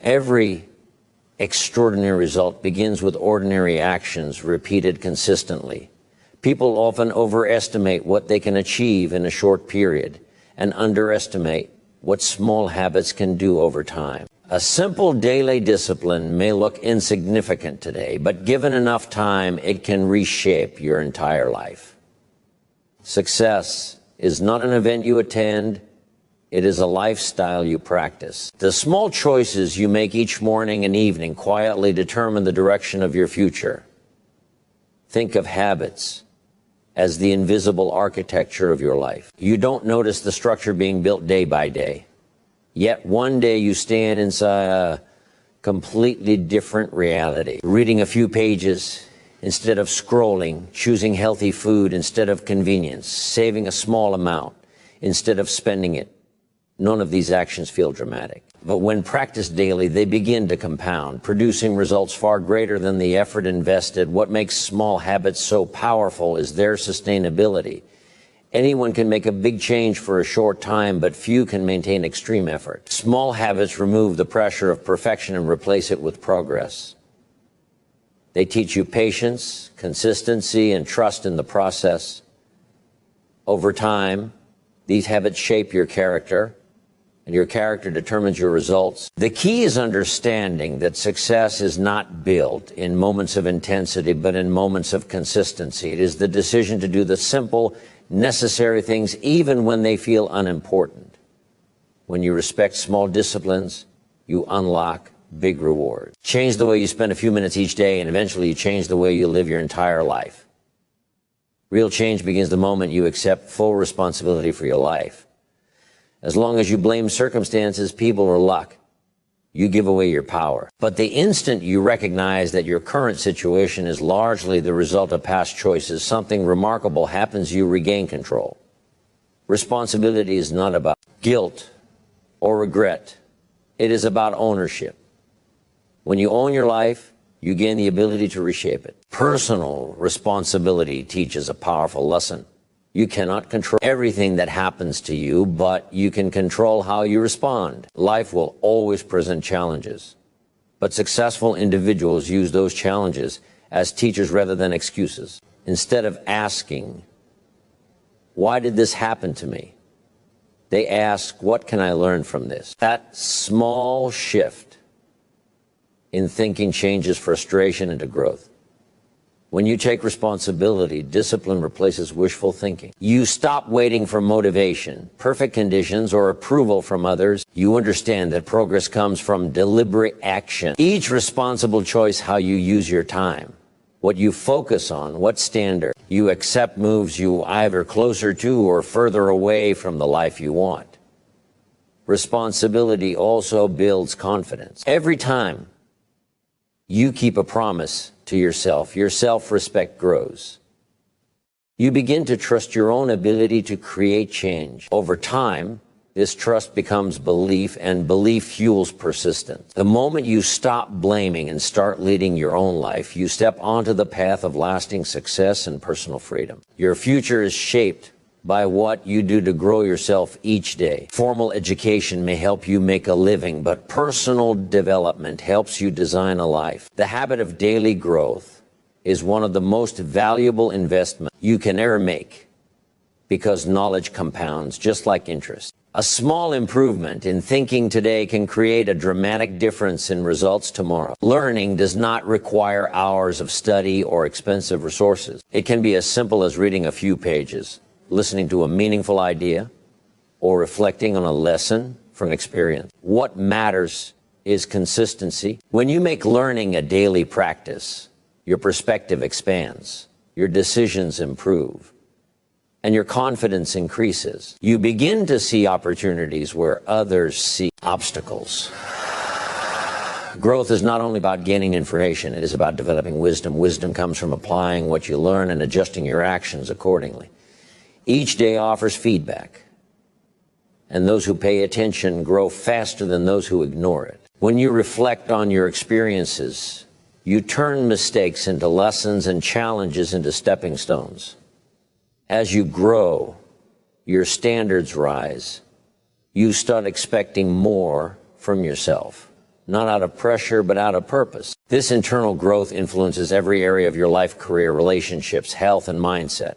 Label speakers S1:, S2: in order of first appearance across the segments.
S1: Every extraordinary result begins with ordinary actions repeated consistently. People often overestimate what they can achieve in a short period and underestimate what small habits can do over time. A simple daily discipline may look insignificant today, but given enough time, it can reshape your entire life. Success is not an event you attend, it is a lifestyle you practice. The small choices you make each morning and evening quietly determine the direction of your future. Think of habits as the invisible architecture of your life. You don't notice the structure being built day by day. Yet one day you stand inside a completely different reality. Reading a few pages instead of scrolling, choosing healthy food instead of convenience, saving a small amount instead of spending it. None of these actions feel dramatic. But when practiced daily, they begin to compound, producing results far greater than the effort invested. What makes small habits so powerful is their sustainability. Anyone can make a big change for a short time, but few can maintain extreme effort. Small habits remove the pressure of perfection and replace it with progress. They teach you patience, consistency, and trust in the process. Over time, these habits shape your character, and your character determines your results. The key is understanding that success is not built in moments of intensity, but in moments of consistency. It is the decision to do the simple, necessary things even when they feel unimportant. When you respect small disciplines, you unlock big rewards. Change the way you spend a few minutes each day, and eventually you change the way you live your entire life. Real change begins the moment you accept full responsibility for your life. As long as you blame circumstances, people, or luck, you give away your power. But the instant you recognize that your current situation is largely the result of past choices, something remarkable happens. You regain control. Responsibility is not about guilt or regret. It is about ownership. When you own your life, you gain the ability to reshape it. Personal responsibility teaches a powerful lesson. You cannot control everything that happens to you, but you can control how you respond. Life will always present challenges, but successful individuals use those challenges as teachers rather than excuses. Instead of asking, "Why did this happen to me?" they ask, "What can I learn from this?" That small shift in thinking changes frustration into growth. When you take responsibility, discipline replaces wishful thinking. You stop waiting for motivation, perfect conditions, or approval from others. You understand that progress comes from deliberate action. Each responsible choice, how you use your time, what you focus on, what standard you accept, moves you either closer to or further away from the life you want. Responsibility also builds confidence. Every time you keep a promise to yourself, your self-respect grows. You begin to trust your own ability to create change. Over time, this trust becomes belief, and belief fuels persistence. The moment you stop blaming and start leading your own life, you step onto the path of lasting success and personal freedom. Your future is shaped by what you do to grow yourself each day. Formal education may help you make a living, but personal development helps you design a life. The habit of daily growth is one of the most valuable investments you can ever make, because knowledge compounds just like interest. A small improvement in thinking today can create a dramatic difference in results tomorrow. Learning does not require hours of study or expensive resources. It can be as simple as reading a few pages, listening to a meaningful idea, or reflecting on a lesson from experience. What matters is consistency. When you make learning a daily practice, your perspective expands, your decisions improve, and your confidence increases. You begin to see opportunities where others see obstacles. Growth is not only about gaining information, it is about developing wisdom. Wisdom comes from applying what you learn and adjusting your actions accordingly. Each day offers feedback, and those who pay attention grow faster than those who ignore it. When you reflect on your experiences, you turn mistakes into lessons and challenges into stepping stones. As you grow, your standards rise. You start expecting more from yourself. not out of pressure, but out of purpose. This internal growth influences every area of your life, career, relationships, health, and mindset.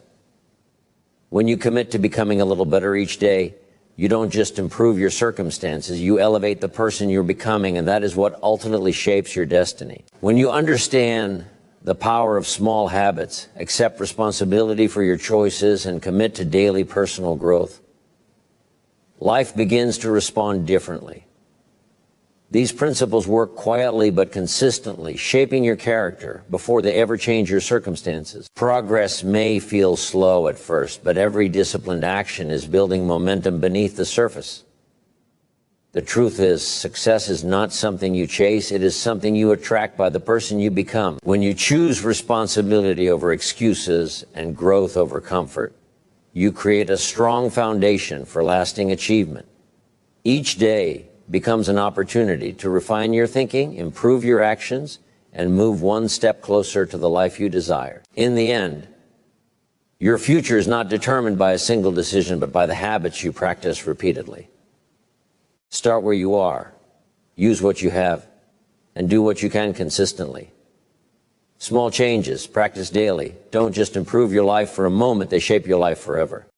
S1: When you commit to becoming a little better each day, you don't just improve your circumstances, you elevate the person you're becoming, and that is what ultimately shapes your destiny. When you understand the power of small habits, accept responsibility for your choices, and commit to daily personal growth, life begins to respond differently. These principles work quietly but consistently, shaping your character before they ever change your circumstances. Progress may feel slow at first, but every disciplined action is building momentum beneath the surface. The truth is, success is not something you chase, it is something you attract by the person you become. When you choose responsibility over excuses and growth over comfort, you create a strong foundation for lasting achievement. Each day becomes an opportunity to refine your thinking, improve your actions, and move one step closer to the life you desire. In the end, your future is not determined by a single decision, but by the habits you practice repeatedly. Start where you are, use what you have, and do what you can consistently. Small changes, practice daily, don't just improve your life for a moment, they shape your life forever.